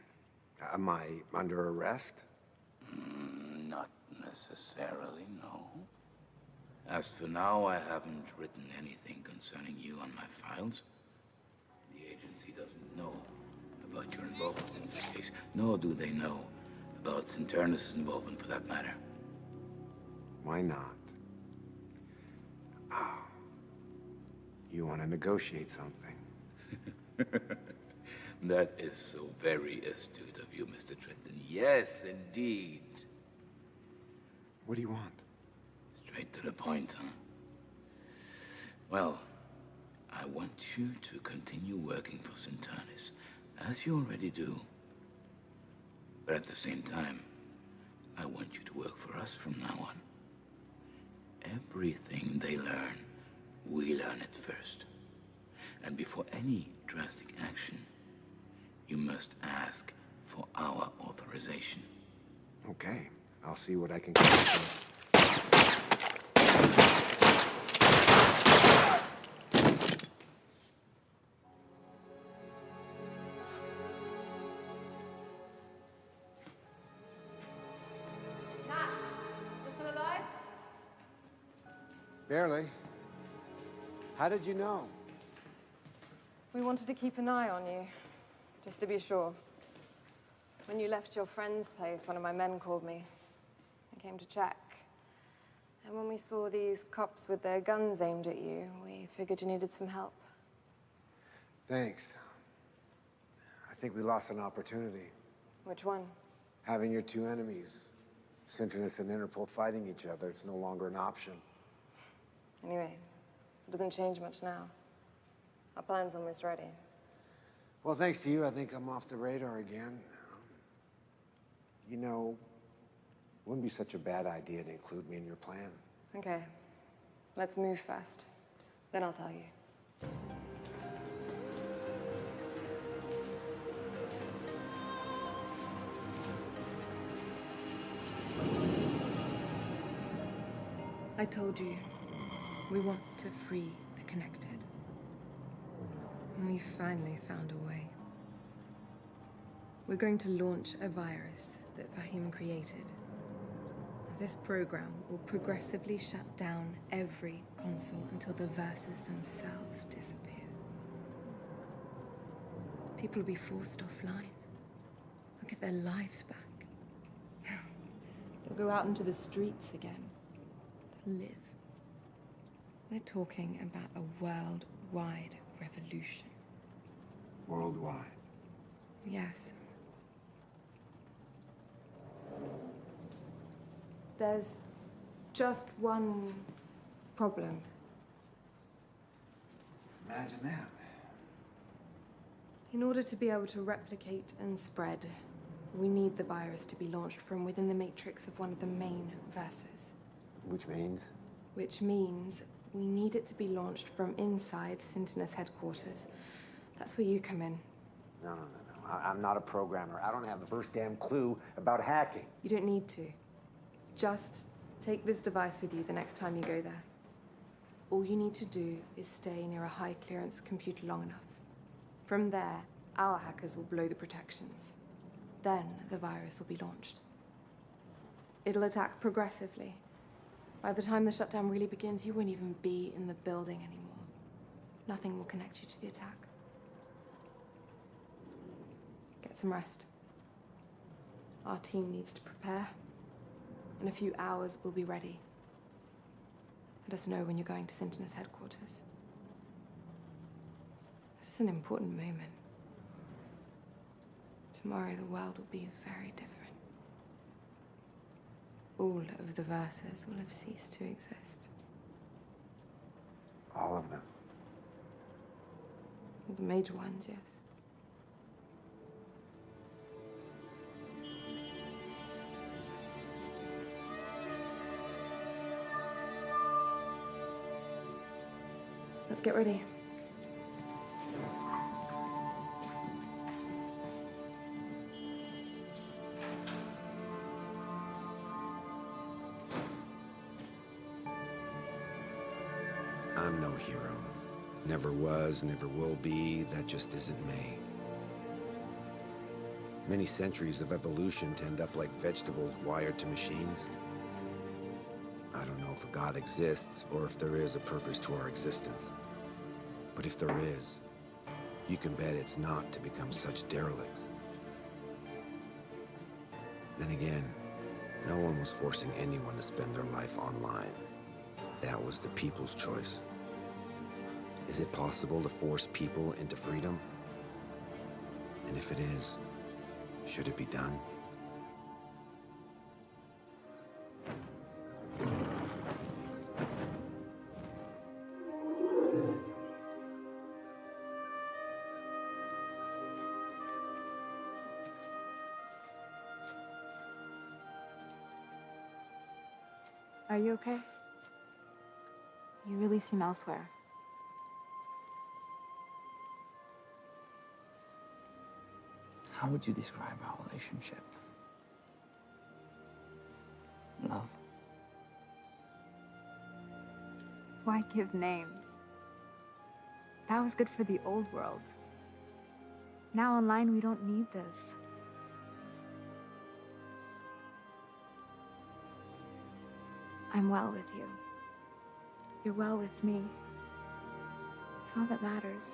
Am I under arrest? Not necessarily, no. As for now, I haven't written anything concerning you on my files. The agency doesn't know about your involvement in this case, nor do they know about Sinternis' involvement for that matter. Why not? Oh. You want to negotiate something? That is so very astute of you, Mr. Trenton. Yes, indeed. What do you want? Straight to the point, huh? Well, I want you to continue working for Sinternis, as you already do. But at the same time, I want you to work for us from now on. Everything they learn, we learn it first. And before any drastic action, you must ask for our authorization. Okay, I'll see what I can get. Nash, you still alive? Barely. How did you know? We wanted to keep an eye on you, just to be sure. When you left your friend's place, one of my men called me. I came to check. And when we saw these cops with their guns aimed at you, we figured you needed some help. Thanks. I think we lost an opportunity. Which one? Having your 2 enemies, Sinternis and Interpol, fighting each other, it's no longer an option. Anyway, it doesn't change much now. Our plan's almost ready. Well, thanks to you, I think I'm off the radar again. You know, wouldn't be such a bad idea to include me in your plan. Okay. Let's move first. Then I'll tell you. I told you, we want to free the connected. And we finally found a way. We're going to launch a virus that Fahim created. This program will progressively shut down every console until the verses themselves disappear. People will be forced offline. They'll get their lives back. They'll go out into the streets again. They'll live. We're talking about a worldwide revolution. Worldwide? Yes. There's just one problem. Imagine that. In order to be able to replicate and spread, we need the virus to be launched from within the matrix of one of the main verses. Which means? Which means we need it to be launched from inside Syntena's headquarters. That's where you come in. No. I'm not a programmer. I don't have the first damn clue about hacking. You don't need to. Just take this device with you the next time you go there. All you need to do is stay near a high-clearance computer long enough. From there, our hackers will blow the protections. Then the virus will be launched. It'll attack progressively. By the time the shutdown really begins, you won't even be in the building anymore. Nothing will connect you to the attack. Get some rest. Our team needs to prepare. In a few hours, we'll be ready. Let us know when you're going to Syntena's headquarters. This is an important moment. Tomorrow, the world will be very different. All of the verses will have ceased to exist. All of them? All the major ones, yes. Let's get ready. I'm no hero. Never was, never will be. That just isn't me. Many centuries of evolution to end up like vegetables wired to machines. I don't know if a God exists or if there is a purpose to our existence. But if there is, you can bet it's not to become such derelicts. Then again, no one was forcing anyone to spend their life online. That was the people's choice. Is it possible to force people into freedom? And if it is, should it be done? Are you okay? You really seem elsewhere. How would you describe our relationship? Love? Why give names? That was good for the old world. Now online, we don't need this. I'm well with you. You're well with me. It's all that matters.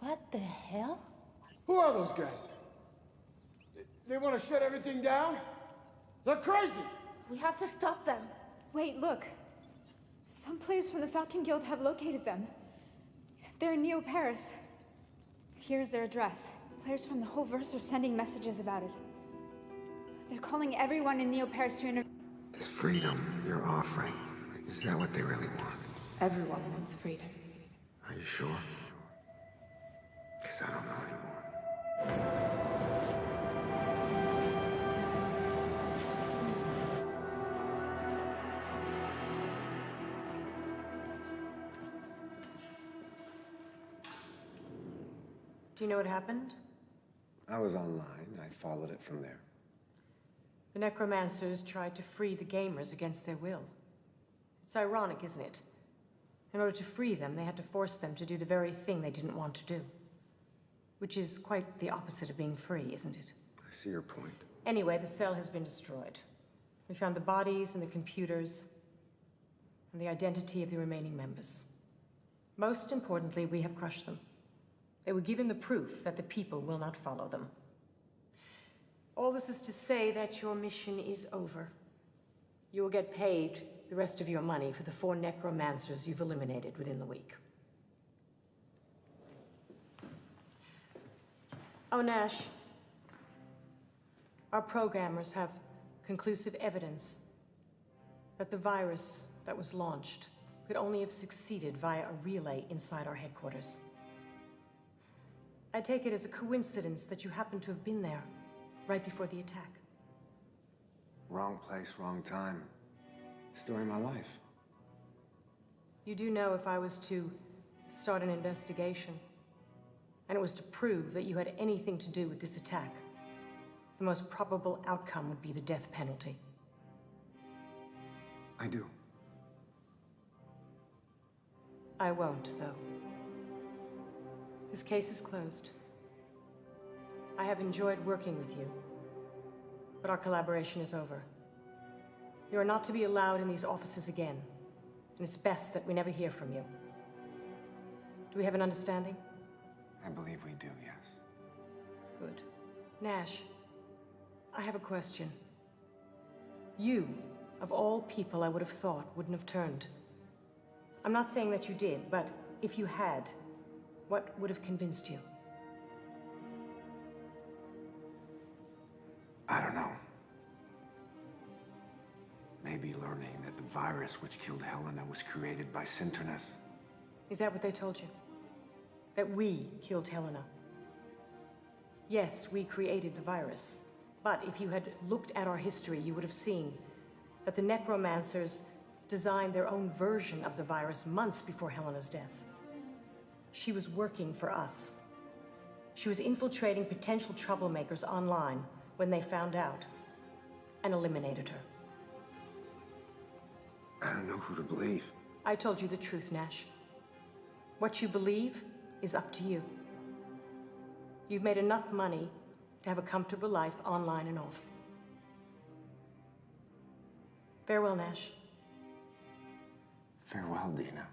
What the hell? Who are those guys? They want to shut everything down? They're crazy! We have to stop them. Wait, look. Some players from the Falcon Guild have located them. They're in Neo-Paris. Here's their address. Players from the whole verse are sending messages about it. They're calling everyone in Neo-Paris to inter- This freedom you're offering, is that what they really want? Everyone wants freedom. Are you sure? Because I don't know anymore. Do you know what happened? I was online. I followed it from there. The Necromancers tried to free the gamers against their will. It's ironic, isn't it? In order to free them, they had to force them to do the very thing they didn't want to do. Which is quite the opposite of being free, isn't it? I see your point. Anyway, the cell has been destroyed. We found the bodies and the computers, and the identity of the remaining members. Most importantly, we have crushed them. They were given the proof that the people will not follow them. All this is to say that your mission is over. You will get paid the rest of your money for the 4 necromancers you've eliminated within the week. Oh, Nash. Our programmers have conclusive evidence that the virus that was launched could only have succeeded via a relay inside our headquarters. I take it as a coincidence that you happen to have been there right before the attack. Wrong place, wrong time. Story of my life. You do know if I was to start an investigation, and it was to prove that you had anything to do with this attack, the most probable outcome would be the death penalty. I do. I won't, though. This case is closed. I have enjoyed working with you, but our collaboration is over. You are not to be allowed in these offices again, and it's best that we never hear from you. Do we have an understanding? I believe we do, yes. Good. Nash, I have a question. You, of all people I would have thought wouldn't have turned. I'm not saying that you did, but if you had, what would have convinced you? I don't know. Maybe learning that the virus which killed Helena was created by Synternes. Is that what they told you? That we killed Helena? Yes, we created the virus. But if you had looked at our history, you would have seen that the Necromancers designed their own version of the virus months before Helena's death. She was working for us. She was infiltrating potential troublemakers online when they found out and eliminated her. I don't know who to believe. I told you the truth, Nash. What you believe is up to you. You've made enough money to have a comfortable life online and off. Farewell, Nash. Farewell, Dina.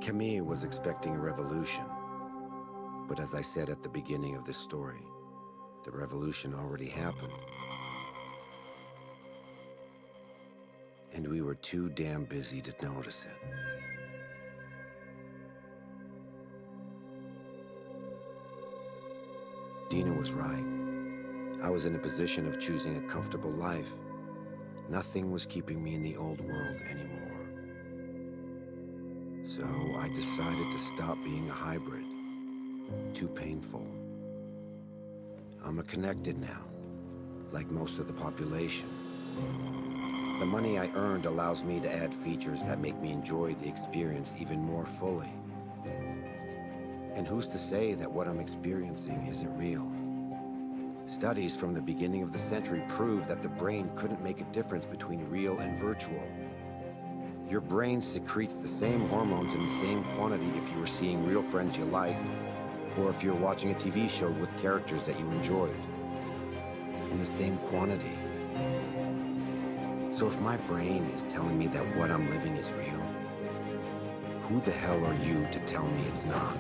Camille was expecting a revolution. But as I said at the beginning of this story, the revolution already happened. And we were too damn busy to notice it. Dina was right. I was in a position of choosing a comfortable life. Nothing was keeping me in the old world anymore. So I decided to stop being a hybrid. Too painful. I'm a connected now, like most of the population. The money I earned allows me to add features that make me enjoy the experience even more fully. And who's to say that what I'm experiencing isn't real? Studies from the beginning of the century prove that the brain couldn't make a difference between real and virtual. Your brain secretes the same hormones in the same quantity if you were seeing real friends you like, or if you're watching a TV show with characters that you enjoyed. In the same quantity. So if my brain is telling me that what I'm living is real, who the hell are you to tell me it's not?